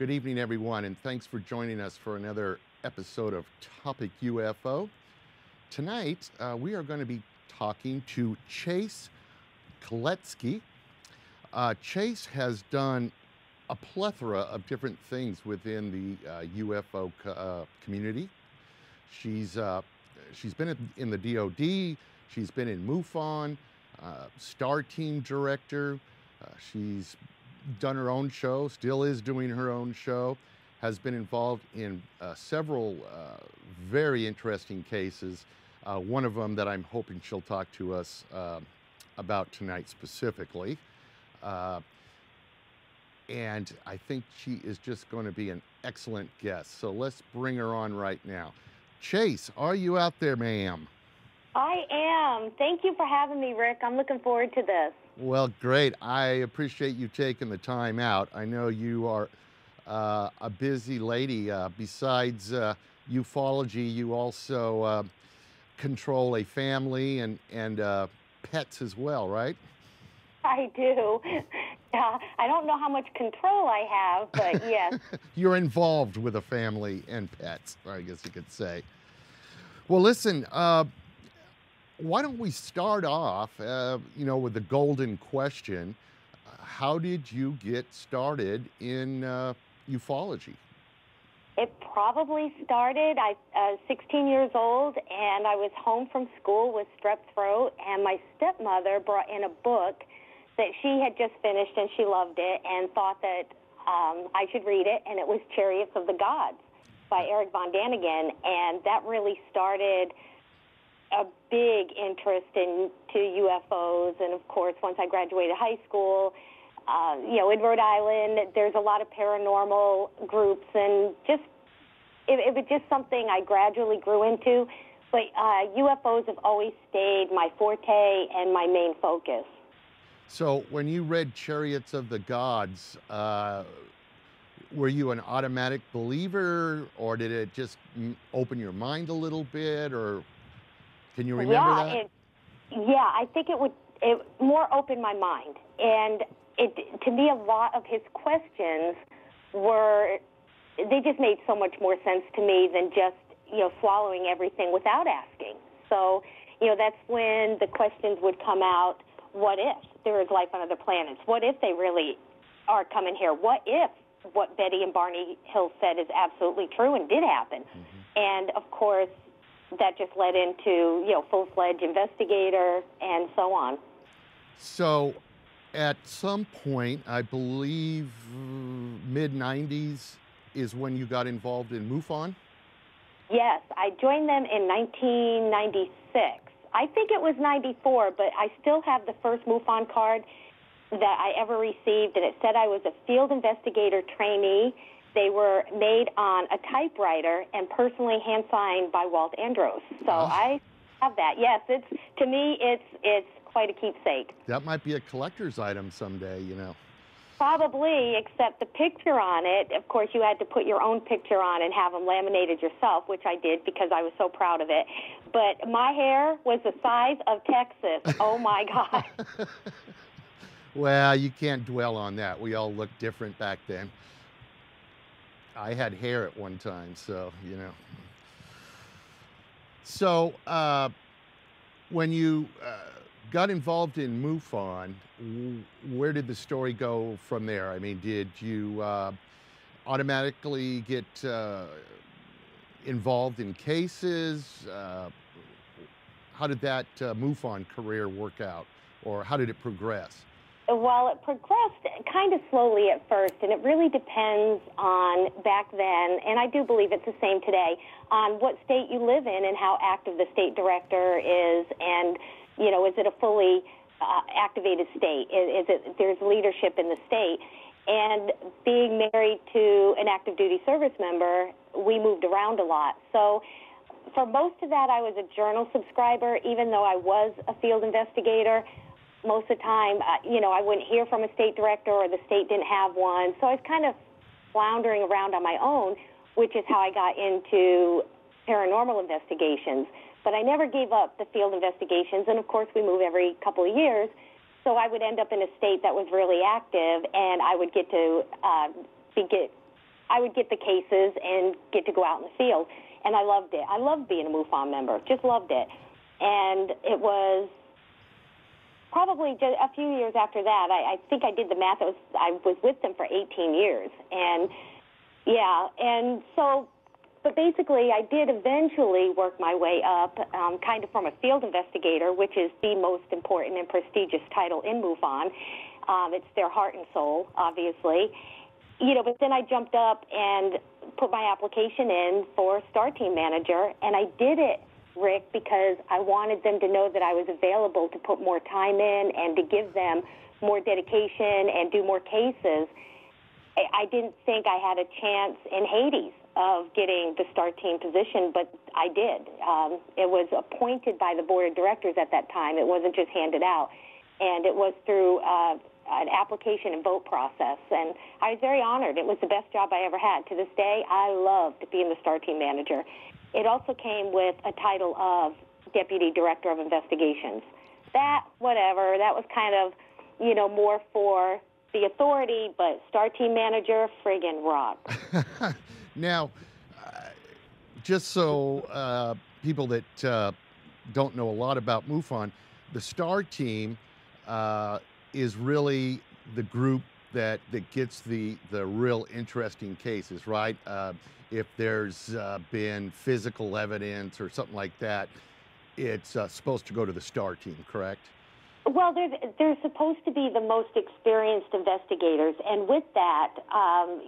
Good evening, everyone, and thanks for joining us for another episode of Topic UFO. Tonight, we are going to be talking to Chase Kloetzke. Chase has done a plethora of different things within the UFO community. She's been in the DOD. She's been in MUFON, Star Team Director. She's done her own show, still is doing her own show, has been involved in several very interesting cases. One of them that I'm hoping she'll talk to us about tonight specifically. And I think she is just going to be an excellent guest. So let's bring her on right now. Chase, are you out there, ma'am? I am. Thank you for having me, Rick. I'm looking forward to this. Well, great. I appreciate you taking the time out. I know you are a busy lady. Besides ufology, you also control a family and pets as well, right? I do. I don't know how much control I have, but yes. You're involved with a family and pets, I guess you could say. Well, listen, why don't we start off, with the golden question. How did you get started in ufology? It probably started, I was 16 years old, and I was home from school with strep throat, and my stepmother brought in a book that she had just finished, and she loved it, and thought that I should read it, and it was Chariots of the Gods by Eric von Daniken, and that really started a big interest into UFOs. And of course, once I graduated high school, in Rhode Island, there's a lot of paranormal groups, and it was just something I gradually grew into. But UFOs have always stayed my forte and my main focus. So when you read Chariots of the Gods, were you an automatic believer, or did it just open your mind a little bit, or can you remember that? I think it more opened my mind. And to me, a lot of his questions they just made so much more sense to me than just, swallowing everything without asking. So, that's when the questions would come out. What if there is life on other planets? What if they really are coming here? What if what Betty and Barney Hill said is absolutely true and did happen? Mm-hmm. And, of course, that just led into, full-fledged investigator and so on. So at some point, I believe mid-90s is when you got involved in MUFON? Yes, I joined them in 1996. I think it was 94, but I still have the first MUFON card that I ever received, and it said I was a field investigator trainee. They were made on a typewriter and personally hand-signed by Walt Andros. So I have that. Yes, to me, it's quite a keepsake. That might be a collector's item someday, Probably, except the picture on it, of course, you had to put your own picture on and have them laminated yourself, which I did because I was so proud of it. But my hair was the size of Texas. Oh, my God. Well, you can't dwell on that. We all looked different back then. I had hair at one time, so, So, when you got involved in MUFON, where did the story go from there? I mean, did you automatically get involved in cases? How did that MUFON career work out, or how did it progress? Well, it progressed kind of slowly at first, and it really depends on back then, and I do believe it's the same today, on what state you live in and how active the state director is, and, is it a fully activated state? There's leadership in the state. And being married to an active duty service member, we moved around a lot. So for most of that, I was a journal subscriber, even though I was a field investigator. Most of the time, I wouldn't hear from a state director, or the state didn't have one. So I was kind of floundering around on my own, which is how I got into paranormal investigations. But I never gave up the field investigations, and of course we move every couple of years. So I would end up in a state that was really active, and I would get to get I would get the cases and get to go out in the field, and I loved it. I loved being a MUFON member, just loved it. And it was probably just a few years after that, I think I did the math, I was with them for 18 years. And, yeah, and so, but basically I did eventually work my way up, kind of from a field investigator, which is the most important and prestigious title in MUFON. It's their heart and soul, obviously. You know, but then I jumped up and put my application in for Star Team Manager, and I did it, Rick, because I wanted them to know that I was available to put more time in and to give them more dedication and do more cases. I didn't think I had a chance in Hades of getting the Star Team position, but I did. It was appointed by the board of directors at that time. It wasn't just handed out. And it was through an application and vote process. And I was very honored. It was the best job I ever had. To this day, I loved being the Star Team Manager. It also came with a title of Deputy Director of Investigations. That, whatever, that was kind of, you know, more for the authority, but Star Team Manager, friggin' rock. Now, just so people that don't know a lot about MUFON, the Star Team is really the group that gets the real interesting cases, right? If there's been physical evidence or something like that, it's supposed to go to the Star Team, correct? Well, they're supposed to be the most experienced investigators, and with that,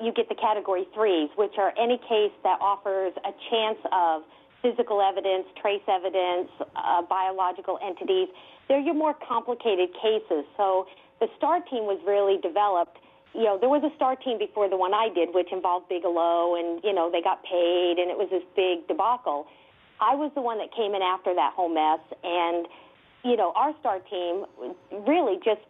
you get the Category 3s, which are any case that offers a chance of physical evidence, trace evidence, biological entities. They're your more complicated cases. So the Star Team was really developed. You know, there was a Star Team before the one I did, which involved Bigelow, and, you know, they got paid, and it was this big debacle. I was the one that came in after that whole mess, and, you know, our Star Team really just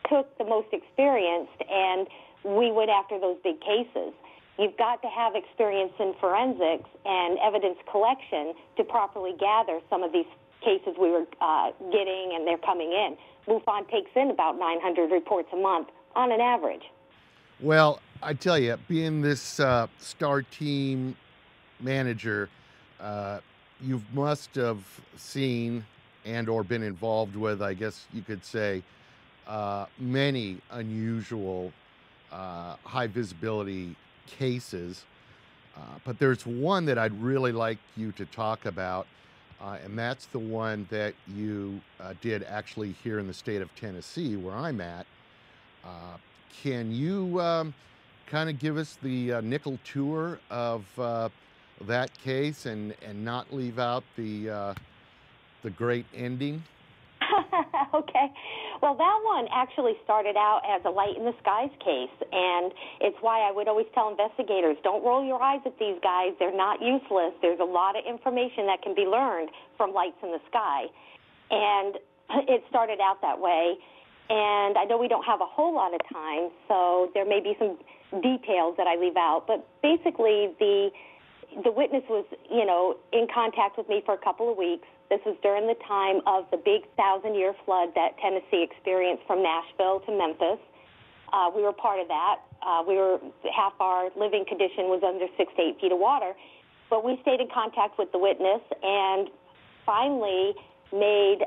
took the most experienced, and we went after those big cases. You've got to have experience in forensics and evidence collection to properly gather some of these cases we were getting, and they're coming in. MUFON takes in about 900 reports a month on an average. Well, I tell you, being this Star Team Manager, you must have seen and or been involved with, I guess you could say, many unusual high visibility cases. But there's one that I'd really like you to talk about, and that's the one that you did actually here in the state of Tennessee, where I'm at. Can you kind of give us the nickel tour of that case and not leave out the great ending? Okay. Well, that one actually started out as a light in the skies case, and it's why I would always tell investigators, don't roll your eyes at these guys. They're not useless. There's a lot of information that can be learned from lights in the sky. And it started out that way. And I know we don't have a whole lot of time, so there may be some details that I leave out. But basically, the witness was, you know, in contact with me for a couple of weeks. This was during the time of the big 1,000-year flood that Tennessee experienced from Nashville to Memphis. We were part of that. Half our living condition was under 6 to 8 feet of water. But we stayed in contact with the witness and finally made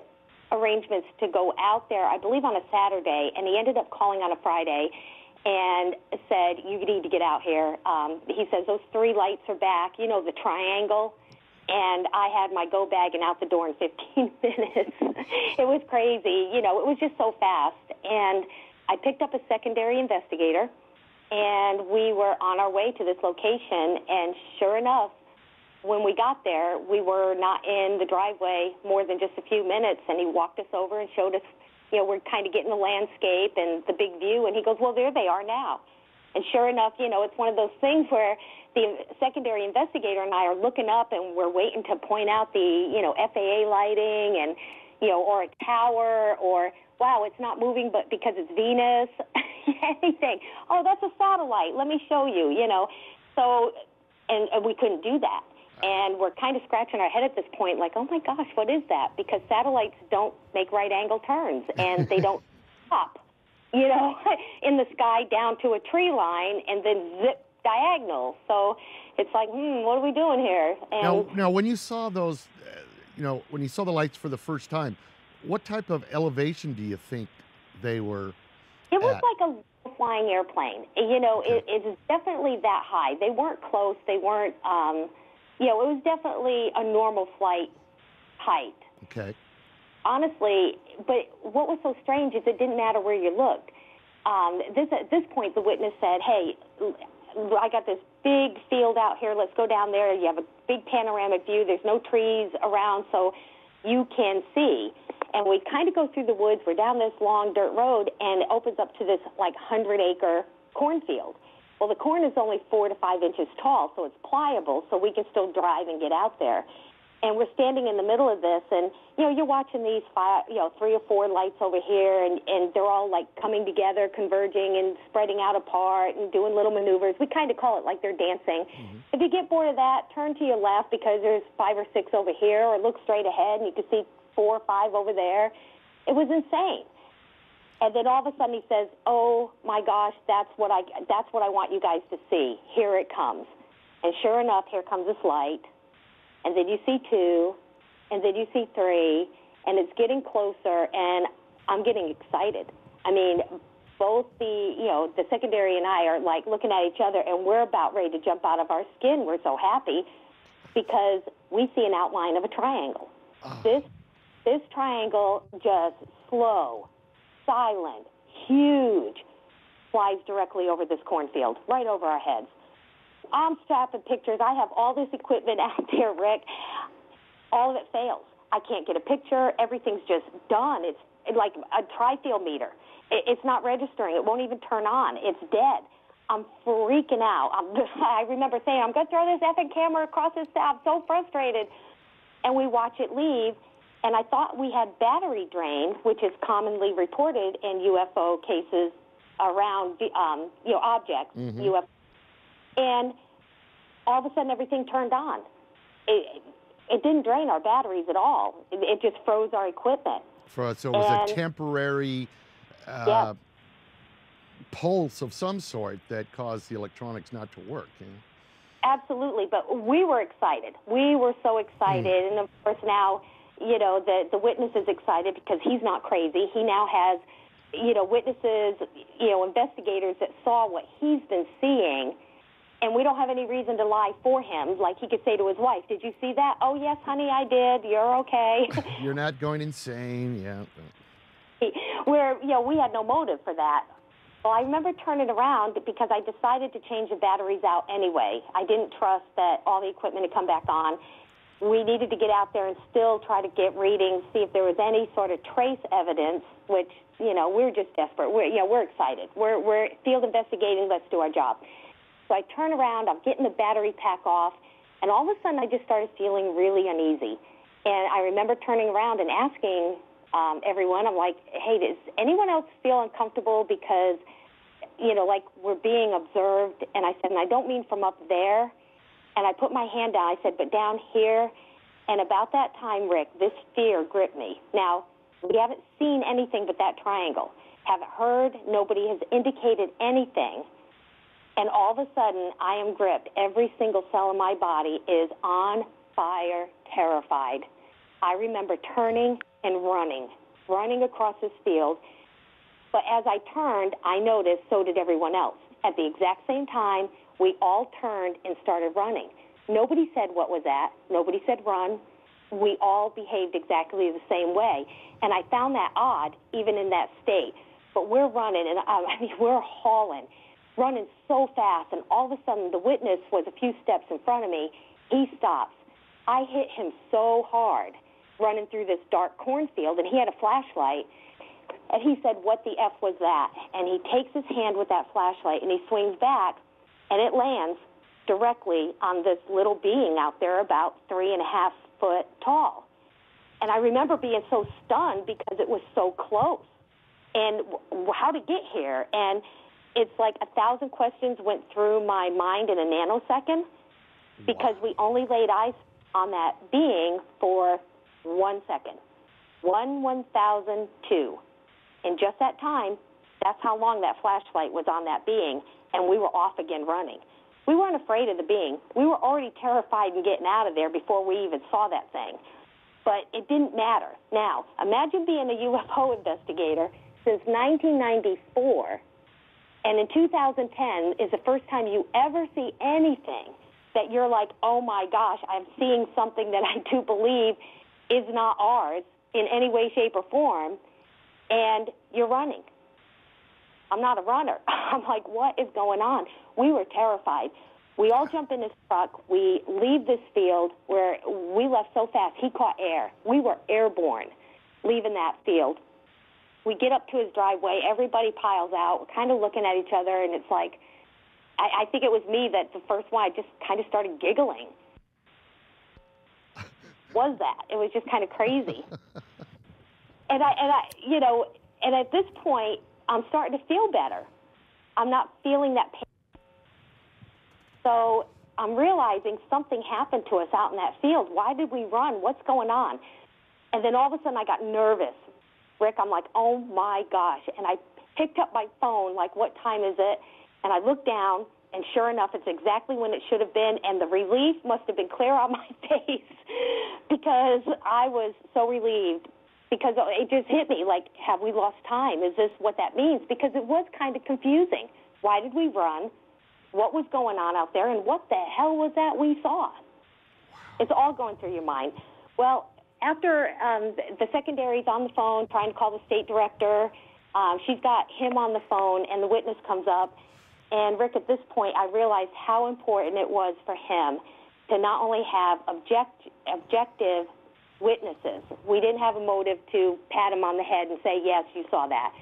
arrangements to go out there, I believe on a Saturday, and he ended up calling on a Friday and said, you need to get out here. He says, those 3 lights are back, you know, the triangle. And I had my go bag and out the door in 15 minutes. It was crazy. You know, it was just so fast. And I picked up a secondary investigator, and we were on our way to this location. And sure enough, when we got there, we were not in the driveway more than just a few minutes. And he walked us over and showed us, you know, we're kind of getting the landscape and the big view. And he goes, well, there they are now. And sure enough, you know, it's one of those things where the secondary investigator and I are looking up and we're waiting to point out the, you know, FAA lighting and, you know, or a tower or, wow, it's not moving but because it's Venus, anything. Oh, that's a satellite. Let me show you, you know. So, and we couldn't do that. And we're kind of scratching our head at this point like, oh, my gosh, what is that? Because satellites don't make right-angle turns and they don't stop, you know, in the sky down to a tree line and then zip diagonal. So it's like, what are we doing here? And now when you saw those, when you saw the lights for the first time, what type of elevation do you think they were it was at? like a flying airplane. Okay. It is definitely that high. They weren't close. They weren't, it was definitely a normal flight height. Okay. Honestly, but what was so strange is it didn't matter where you looked. At this point, the witness said, hey, I got this big field out here. Let's go down there. You have a big panoramic view. There's no trees around, so you can see. And we kind of go through the woods. We're down this long dirt road, and it opens up to this, 100-acre cornfield. Well, the corn is only 4 to 5 inches tall, so it's pliable, so we can still drive and get out there. And we're standing in the middle of this, and, you're watching these 3 or 4 lights over here, and they're all, coming together, converging and spreading out apart and doing little maneuvers. We kind of call it like they're dancing. Mm-hmm. If you get bored of that, turn to your left because there's 5 or 6 over here, or look straight ahead, and you can see 4 or 5 over there. It was insane. And then all of a sudden he says, oh, my gosh, that's what I want you guys to see. Here it comes. And sure enough, here comes this light. And then you see 2, and then you see 3, and it's getting closer, and I'm getting excited. I mean, both the secondary and I are, looking at each other, and we're about ready to jump out of our skin. We're so happy because we see an outline of a triangle. Oh. This triangle, just slow, silent, huge, flies directly over this cornfield, right over our heads. I'm strapping pictures. I have all this equipment out there, Rick. All of it fails. I can't get a picture. Everything's just done. It's like a tri-field meter. It's not registering. It won't even turn on. It's dead. I'm freaking out. I remember saying, I'm going to throw this effing camera across this. I'm so frustrated. And we watch it leave. And I thought we had battery drain, which is commonly reported in UFO cases around, objects, mm-hmm. UFO. And all of a sudden, everything turned on. It didn't drain our batteries at all. It just froze our equipment. So it was a temporary yes. pulse of some sort that caused the electronics not to work. Absolutely, but we were excited. We were so excited. And, of course, now, the witness is excited because he's not crazy. He now has, witnesses, investigators that saw what he's been seeing. And we don't have any reason to lie for him. Like he could say to his wife, did you see that? Oh, yes, honey, I did. You're okay. You're not going insane, yeah. We had no motive for that. Well, I remember turning around because I decided to change the batteries out anyway. I didn't trust that all the equipment had come back on. We needed to get out there and still try to get readings, see if there was any sort of trace evidence, which, we're just desperate. We're excited. We're field investigating. Let's do our job. So I turn around, I'm getting the battery pack off, and all of a sudden I just started feeling really uneasy. And I remember turning around and asking everyone, I'm like, hey, does anyone else feel uncomfortable because, we're being observed? And I said, and I don't mean from up there. And I put my hand down. I said, but down here. And about that time, Rick, this fear gripped me. Now, we haven't seen anything but that triangle. Haven't heard. Nobody has indicated anything. And all of a sudden, I am gripped. Every single cell in my body is on fire, terrified. I remember turning and running across this field. But as I turned, I noticed so did everyone else. At the exact same time, we all turned and started running. Nobody said what was that. Nobody said run. We all behaved exactly the same way. And I found that odd, even in that state. But we're running, and we're hauling. Running so fast, and all of a sudden the witness was a few steps in front of me. He stops. I hit him so hard running through this dark cornfield, and he had a flashlight, and he said, what the F was that? And he takes his hand with that flashlight, and he swings back, and it lands directly on this little being out there about 3.5 foot tall. And I remember being so stunned because it was so close. And how to get here? And it's like 1,000 questions went through my mind in a nanosecond because we only laid eyes on that being for 1 second. 1/1002. In just that time, that's how long that flashlight was on that being, and we were off again running. We weren't afraid of the being. We were already terrified and getting out of there before we even saw that thing. But it didn't matter. Now, imagine being a UFO investigator since 1994, and in 2010 is the first time you ever see anything that you're like, oh my gosh, I'm seeing something that I do believe is not ours in any way, shape, or form, and you're running. I'm not a runner. I'm like, what is going on? We were terrified. We all jump in this truck. We leave this field where we left so fast. He caught air. We were airborne leaving that field. We get up to his driveway. Everybody piles out. We're kind of looking at each other, and it's like, I think it was me that the first one, I just kind of started giggling. Was that? It was just kind of crazy. And at this point, I'm starting to feel better. I'm not feeling that pain. So I'm realizing something happened to us out in that field. Why did we run? What's going on? And then all of a sudden I got nervous. Rick, I'm like, oh my gosh. And I picked up my phone, like, what time is it? And I looked down, and sure enough, it's exactly when it should have been. And the relief must have been clear on my face because I was so relieved. Because it just hit me, like, have we lost time? Is this what that means? Because it was kind of confusing. Why did we run? What was going on out there? And what the hell was that we saw? It's all going through your mind. Well, after the secondary's on the phone trying to call the state director, she's got him on the phone, and the witness comes up. And, Rick, at this point, I realized how important it was for him to not only have objective witnesses. We didn't have a motive to pat him on the head and say, yes, you saw that.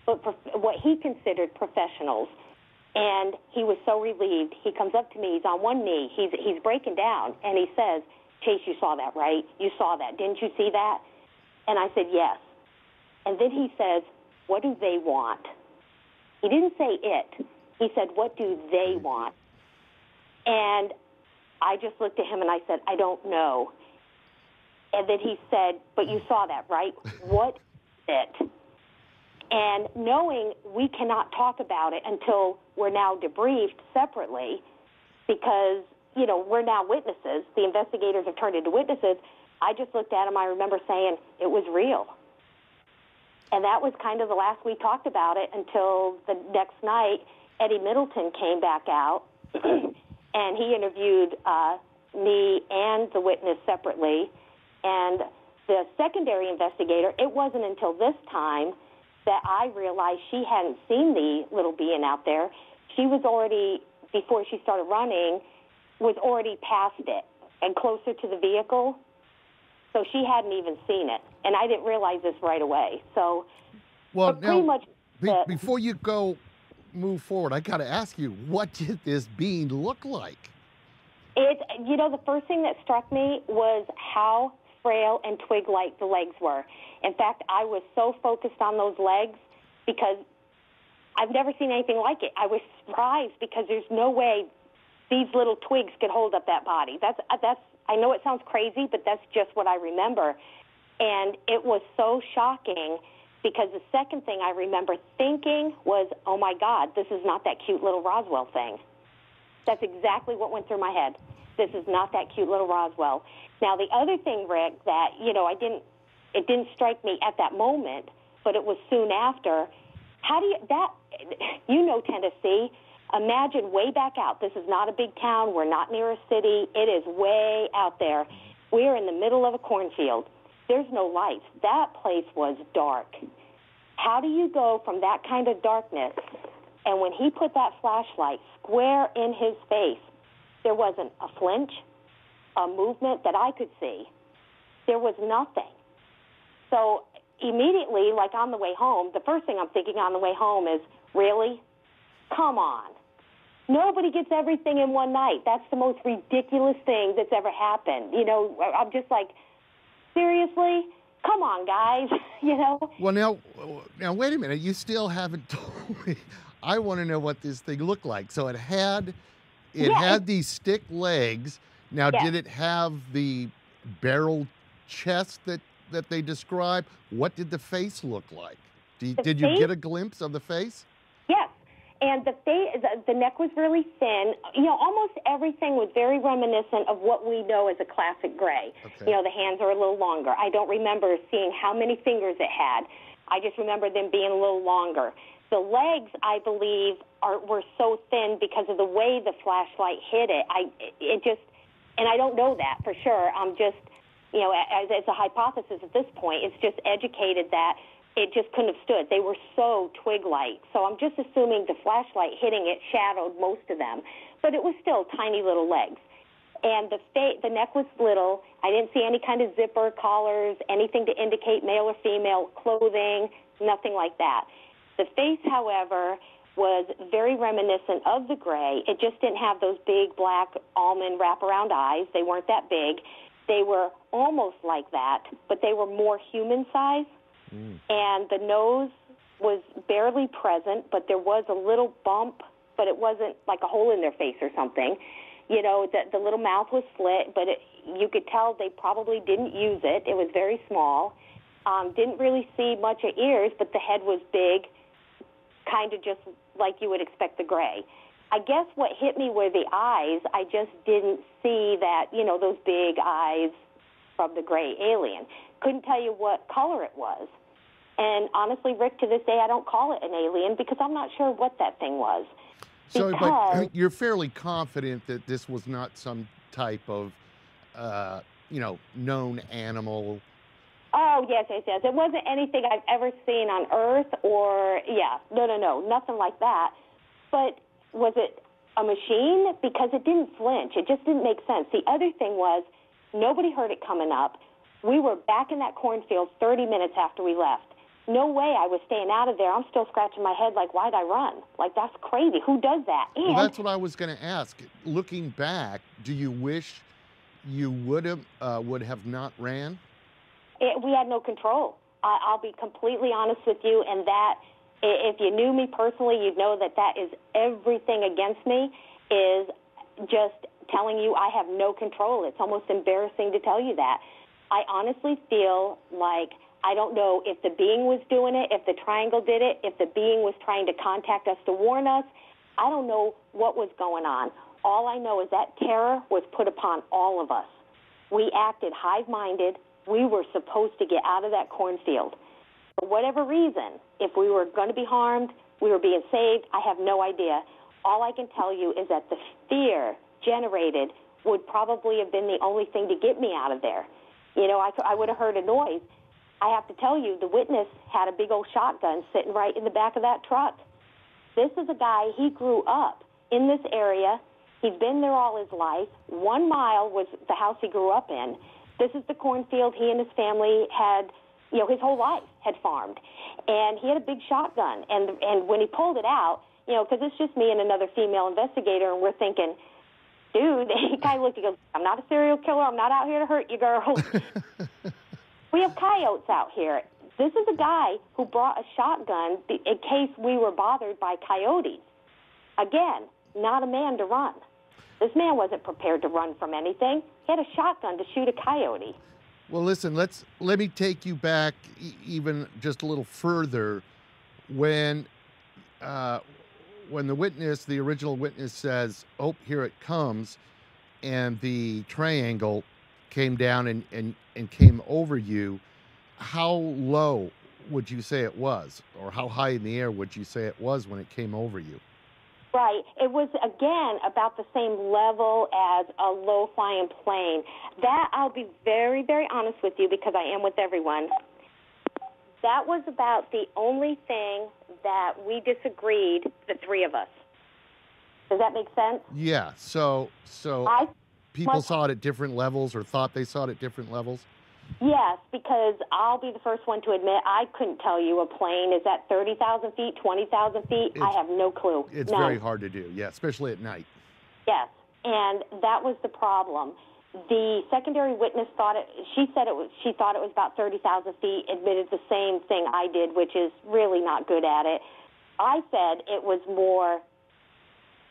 But what he considered professionals. And he was so relieved. He comes up to me. He's on one knee. He's breaking down. And he says, Chase, you saw that, right? You saw that. Didn't you see that? And I said, yes. And then he says, what do they want? He didn't say it. He said, what do they want? And I just looked at him and I said, I don't know. And then he said, but you saw that, right? What is it? And knowing we cannot talk about it until we're now debriefed separately because, we're now witnesses. The investigators have turned into witnesses. I just looked at him. I remember saying it was real. And that was kind of the last we talked about it until the next night. Eddie Middleton came back out, and he interviewed me and the witness separately. And the secondary investigator, it wasn't until this time that I realized she hadn't seen the little being out there. She was already, before she started running, was already past it and closer to the vehicle. So she hadn't even seen it. And I didn't realize this right away. So, well, pretty much before you move forward, I got to ask you, what did this being look like? The first thing that struck me was how frail and twig-like the legs were. In fact, I was so focused on those legs because I've never seen anything like it. I was surprised because there's no way these little twigs could hold up that body. That's. I know it sounds crazy, but that's just what I remember. And it was so shocking because the second thing I remember thinking was, oh, my God, this is not that cute little Roswell thing. That's exactly what went through my head. This is not that cute little Roswell. Now, the other thing, Rick, that, it didn't strike me at that moment, but it was soon after. Tennessee, imagine way back out. This is not a big town. We're not near a city. It is way out there. We're in the middle of a cornfield. There's no lights. That place was dark. How do you go from that kind of darkness? And when he put that flashlight square in his face, there wasn't a flinch, a movement that I could see. There was nothing. So immediately, like on the way home, the first thing I'm thinking on the way home is, really? Come on. Nobody gets everything in one night. That's the most ridiculous thing that's ever happened. I'm just like, seriously? Come on, guys. Well, now, wait a minute. You still haven't told me. I want to know what this thing looked like. So it had these stick legs. Now, did it have the barrel chest that they describe? What did the face look like? Did you get a glimpse of the face? Yes. And the neck was really thin. You know, almost everything was very reminiscent of what we know as a classic gray. Okay. You know, the hands are a little longer. I don't remember seeing how many fingers it had. I just remember them being a little longer. The legs, I believe, were so thin because of the way the flashlight hit it. And I don't know that for sure. I'm just, you know, as a hypothesis at this point, it's just educated that it just couldn't have stood. They were so twig-like. So I'm just assuming the flashlight hitting it shadowed most of them. But it was still tiny little legs. And the neck was little. I didn't see any kind of zipper, collars, anything to indicate male or female, clothing, nothing like that. The face, however, was very reminiscent of the gray. It just didn't have those big black almond wraparound eyes. They weren't that big. They were almost like that, but they were more human size. And the nose was barely present, but there was a little bump, but it wasn't like a hole in their face or something. You know, the little mouth was slit, but you could tell they probably didn't use it. It was very small. Didn't really see much of ears, but the head was big, kind of just like you would expect the gray. I guess what hit me were the eyes. I just didn't see that, you know, those big eyes from the gray alien. Couldn't tell you what color it was. And honestly, Rick, to this day, I don't call it an alien because I'm not sure what that thing was. So, but you're fairly confident that this was not some type of, you know, known animal. Oh, yes. It wasn't anything I've ever seen on Earth or, no, nothing like that. But was it a machine? Because it didn't flinch. It just didn't make sense. The other thing was nobody heard it coming up. We were back in that cornfield 30 minutes after we left. No way I was staying out of there. I'm still scratching my head like, why'd I run? Like, that's crazy. Who does that? And well, that's what I was going to ask. Looking back, do you wish you would have not ran? We had no control. I'll be completely honest with you, and that if you knew me personally, you'd know that is everything against me is just telling you I have no control. It's almost embarrassing to tell you that. I honestly feel like I don't know if the being was doing it, if the triangle did it, if the being was trying to contact us to warn us. I don't know what was going on. All I know is that terror was put upon all of us. We acted hive-minded. We were supposed to get out of that cornfield. For whatever reason, if we were going to be harmed, we were being saved, I have no idea. All I can tell you is that the fear generated would probably have been the only thing to get me out of there. You know, I would have heard a noise. I have to tell you, the witness had a big old shotgun sitting right in the back of that truck. This is a guy, he grew up in this area. He's been there all his life. 1 mile was the house he grew up in. This is the cornfield he and his family had, you know, his whole life had farmed. And he had a big shotgun. And when he pulled it out, you know, because it's just me and another female investigator, and we're thinking, dude, he kind of looked, he goes, I'm not a serial killer. I'm not out here to hurt you, girl. We have coyotes out here. This is a guy who brought a shotgun in case we were bothered by coyotes. Again, not a man to run. This man wasn't prepared to run from anything. He had a shotgun to shoot a coyote. Well, listen, let me take you back even just a little further. When the original witness says, oh, here it comes, and the triangle came down and came over you, how low would you say it was? Or how high in the air would you say it was when it came over you? Right. It was, again, about the same level as a low-flying plane. That, I'll be very, very honest with you, because I am with everyone. That was about the only thing that we disagreed, the three of us. Does that make sense? Yeah. So people saw it at different levels, or thought they saw it at different levels? Yes, because I'll be the first one to admit I couldn't tell you a plane is at 30,000 feet, 20,000 feet. I have no clue. It's very hard to do, yeah, especially at night. Yes, and that was the problem. The secondary witness she thought it was about 30,000 feet, admitted the same thing I did, which is really not good at it. I said it was more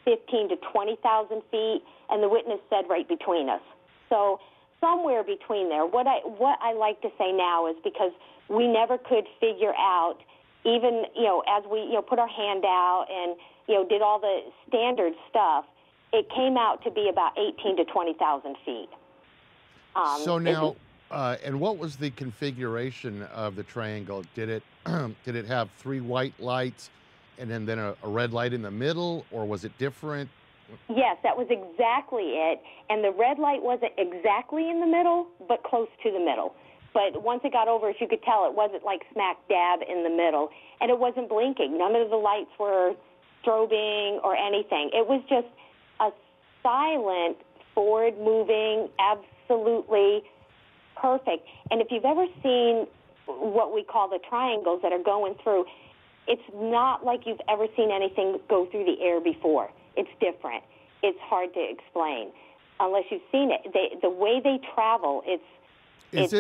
15 to 20,000 feet, and the witness said right between us. So somewhere between there. What I like to say now is, because we never could figure out even, as we, put our hand out and, did all the standard stuff, it came out to be about 18 to 20,000 feet. So now, and what was the configuration of the triangle? Did it did it have 3 white lights and then a red light in the middle, or was it different? Yes, that was exactly it. And the red light wasn't exactly in the middle, but close to the middle. But once it got over, as you could tell, it wasn't like smack dab in the middle. And it wasn't blinking. None of the lights were strobing or anything. It was just a silent, forward-moving, absolutely perfect. And if you've ever seen what we call the triangles that are going through, it's not like you've ever seen anything go through the air before. It's different. It's hard to explain unless you've seen it. The way they travel, is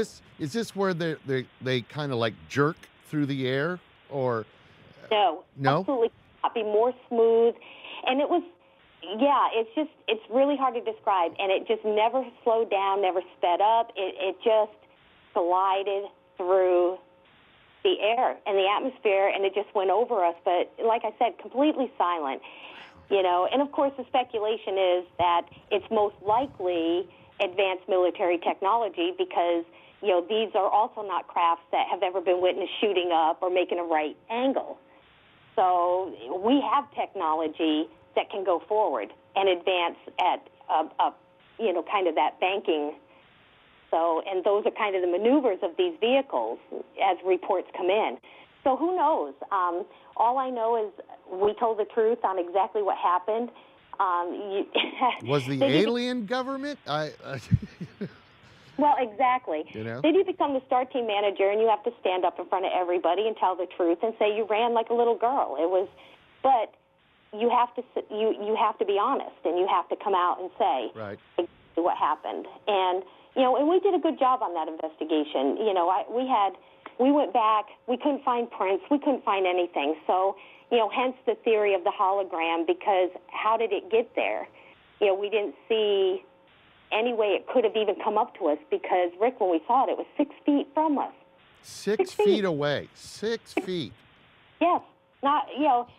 this where they kind of like jerk through the air, or no? Absolutely not. Be more smooth, and it was. Yeah, it's really hard to describe, and it just never slowed down, never sped up. It just glided through the air and the atmosphere, and it just went over us. But like I said, completely silent. And of course the speculation is that it's most likely advanced military technology because, these are also not crafts that have ever been witnessed shooting up or making a right angle. So we have technology that can go forward and advance at, kind of that banking. So, and those are kind of the maneuvers of these vehicles as reports come in. So who knows? All I know is we told the truth on exactly what happened. Was the alien government? Well, exactly. Then you become the STAR team manager, and you have to stand up in front of everybody and tell the truth and say you ran like a little girl. But you have to be honest, and you have to come out and say exactly what happened. And and we did a good job on that investigation. We went back, we couldn't find prints, we couldn't find anything. So, hence the theory of the hologram, because how did it get there? We didn't see any way it could have even come up to us because, Rick, when we saw it, it was 6 feet from us. 6 feet away. 6 feet. Yes. Not,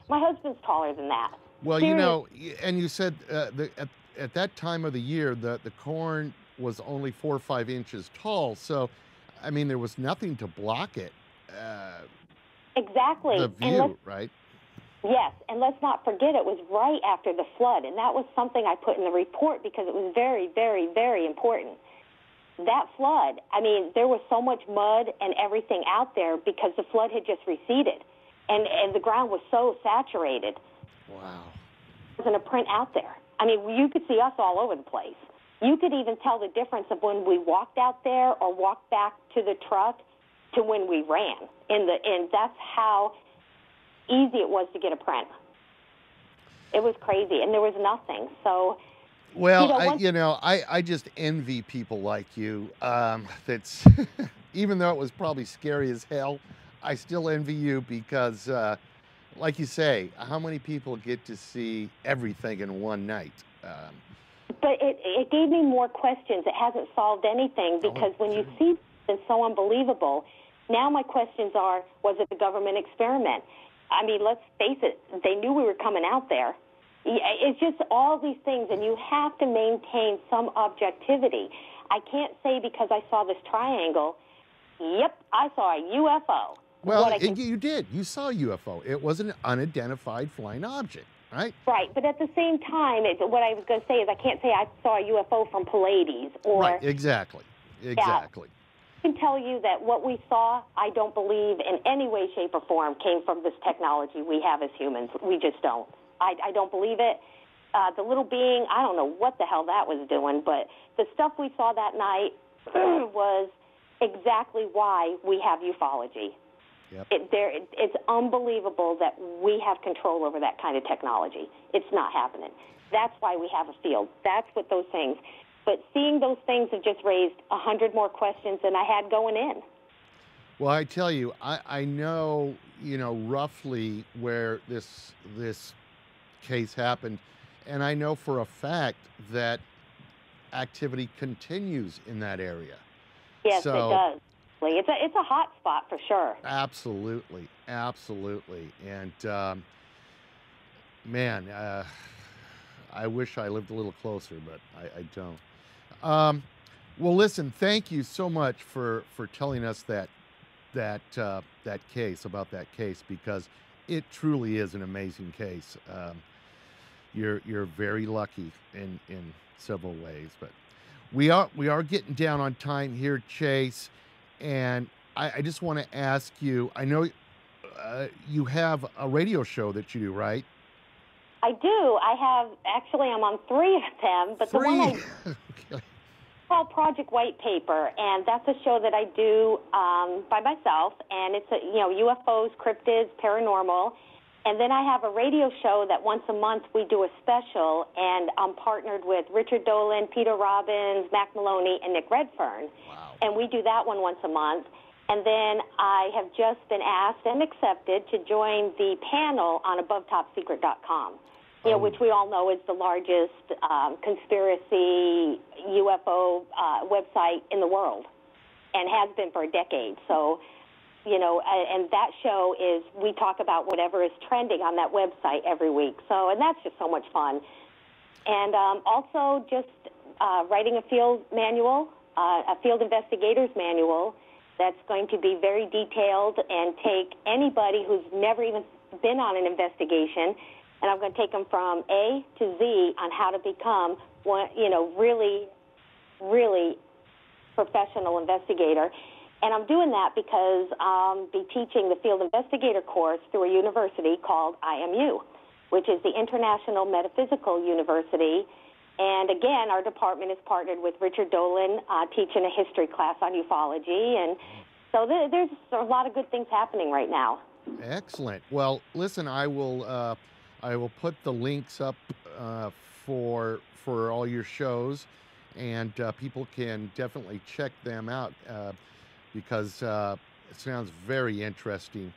my husband's taller than that. Well, and you said at that time of the year, the corn was only 4 or 5 inches tall. So, I mean, there was nothing to block it. Exactly. The view, right? Yes, and let's not forget it was right after the flood, and that was something I put in the report because it was very, very, very important. That flood, I mean, there was so much mud and everything out there because the flood had just receded, and the ground was so saturated. Wow. There wasn't a print out there. I mean, you could see us all over the place. You could even tell the difference of when we walked out there or walked back to the truck to when we ran. And that's how easy it was to get a print. It was crazy, and there was nothing. So, well, I just envy people like you. That's even though it was probably scary as hell, I still envy you because, like you say, how many people get to see everything in one night? But it gave me more questions. It hasn't solved anything because when you see it's so unbelievable, now my questions are, was it a government experiment? I mean, let's face it, they knew we were coming out there. It's just all these things, and you have to maintain some objectivity. I can't say because I saw this triangle, yep, I saw a UFO. Well, you did. You saw a UFO. It was an unidentified flying object, right? Right, but at the same time, what I was going to say is I can't say I saw a UFO from Pleiades or... Right, exactly. Exactly. I can tell you that what we saw, I don't believe in any way, shape, or form came from this technology we have as humans. We just don't. I don't believe it. The little being, I don't know what the hell that was doing, but the stuff we saw that night was exactly why we have ufology. Yep. It's unbelievable that we have control over that kind of technology. It's not happening. That's why we have a field. That's what those things... But seeing those things have just raised 100 more questions than I had going in. Well, I tell you, I know, roughly where this case happened, and I know for a fact that activity continues in that area. Yes, it does. It's a hot spot for sure. Absolutely, absolutely. And man, I wish I lived a little closer, but I don't. Well, listen, thank you so much for telling us that case, about that case, because it truly is an amazing case. You're very lucky in several ways, but we are getting down on time here, Chase, and I just want to ask you. I know you have a radio show that you do, right? I do. I'm on 3 of them, but 3? the one I Okay. called Project White Paper, and that's a show that I do by myself, and it's UFOs, cryptids, paranormal, and then I have a radio show that once a month we do a special, and I'm partnered with Richard Dolan, Peter Robbins, Mac Maloney, and Nick Redfern, and we do that one once a month. And then I have just been asked and accepted to join the panel on AboveTopSecret.com, which we all know is the largest conspiracy UFO website in the world, and has been for a decade. So, and that show is, we talk about whatever is trending on that website every week. So, and that's just so much fun. And also just writing a field manual, a field investigator's manual, that's going to be very detailed and take anybody who's never even been on an investigation, and I'm going to take them from A to Z on how to become one, really, really professional investigator. And I'm doing that because I'll be teaching the field investigator course through a university called IMU, which is the International Metaphysical University. And again, our department is partnered with Richard Dolan, teaching a history class on ufology. And so there's a lot of good things happening right now. Excellent. Well, listen, I will put the links up for all your shows, and people can definitely check them out because it sounds very interesting.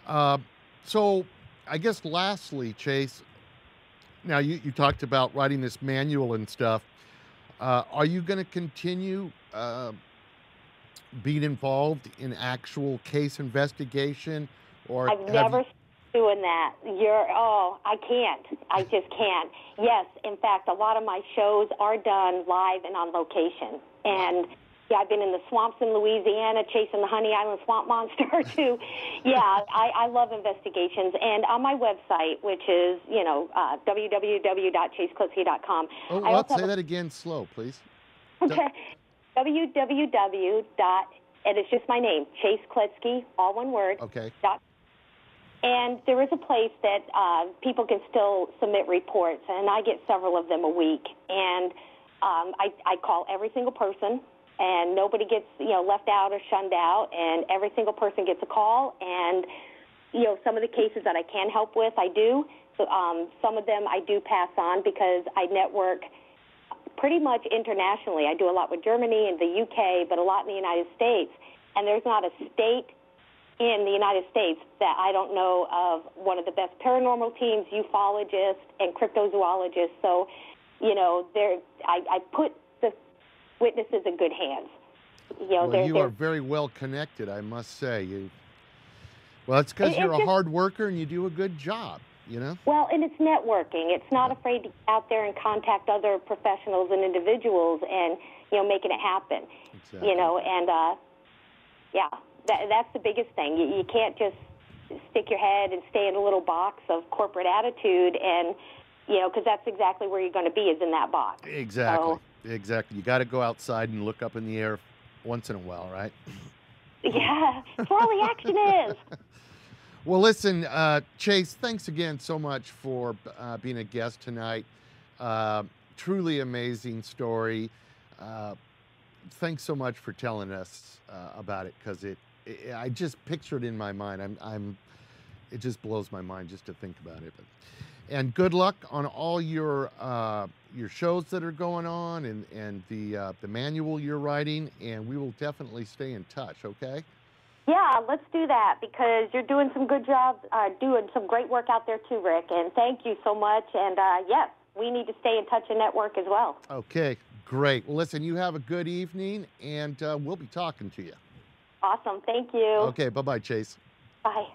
So I guess lastly, Chase, now you talked about writing this manual and stuff. Are you going to continue being involved in actual case investigation, or I've never doing that. I can't. I just can't. Yes, in fact, a lot of my shows are done live and on location. And yeah, I've been in the swamps in Louisiana chasing the Honey Island swamp monster too. Yeah, I love investigations. And on my website, which is, www.chasekloetzke.com. Oh, say that again slow, please. Okay. And it's just my name, Chase Kloetzke, all one word. Okay. And there is a place that people can still submit reports, and I get several of them a week. And I call every single person, and nobody gets left out or shunned out, and every single person gets a call. And some of the cases that I can help with, I do. So, some of them I do pass on because I network pretty much internationally. I do a lot with Germany and the UK, but a lot in the United States. And there's not a state in the United States that I don't know of one of the best paranormal teams, ufologists, and cryptozoologists. So, I put the witnesses in good hands. Well, you are very well connected, I must say. Well, it's because you're a hard worker and you do a good job, Well, and it's networking. It's not afraid to get out there and contact other professionals and individuals and, making it happen. Exactly. That's the biggest thing. You can't just stick your head and stay in a little box of corporate attitude and, because that's exactly where you're going to be, is in that box. Exactly. Exactly. You got to go outside and look up in the air once in a while, right? Yeah, that's where all the action is. Well, listen, Chase, thanks again so much for being a guest tonight. Truly amazing story. Thanks so much for telling us about it, because I just picture it in my mind. It just blows my mind just to think about it. And good luck on all your shows that are going on and the manual you're writing. And we will definitely stay in touch. Okay. Yeah, let's do that, because you're doing some good jobs, doing some great work out there too, Rick. And thank you so much. And yes, we need to stay in touch and network as well. Okay, great. Well, listen, you have a good evening, and we'll be talking to you. Awesome. Thank you. Okay, bye-bye, Chase. Bye.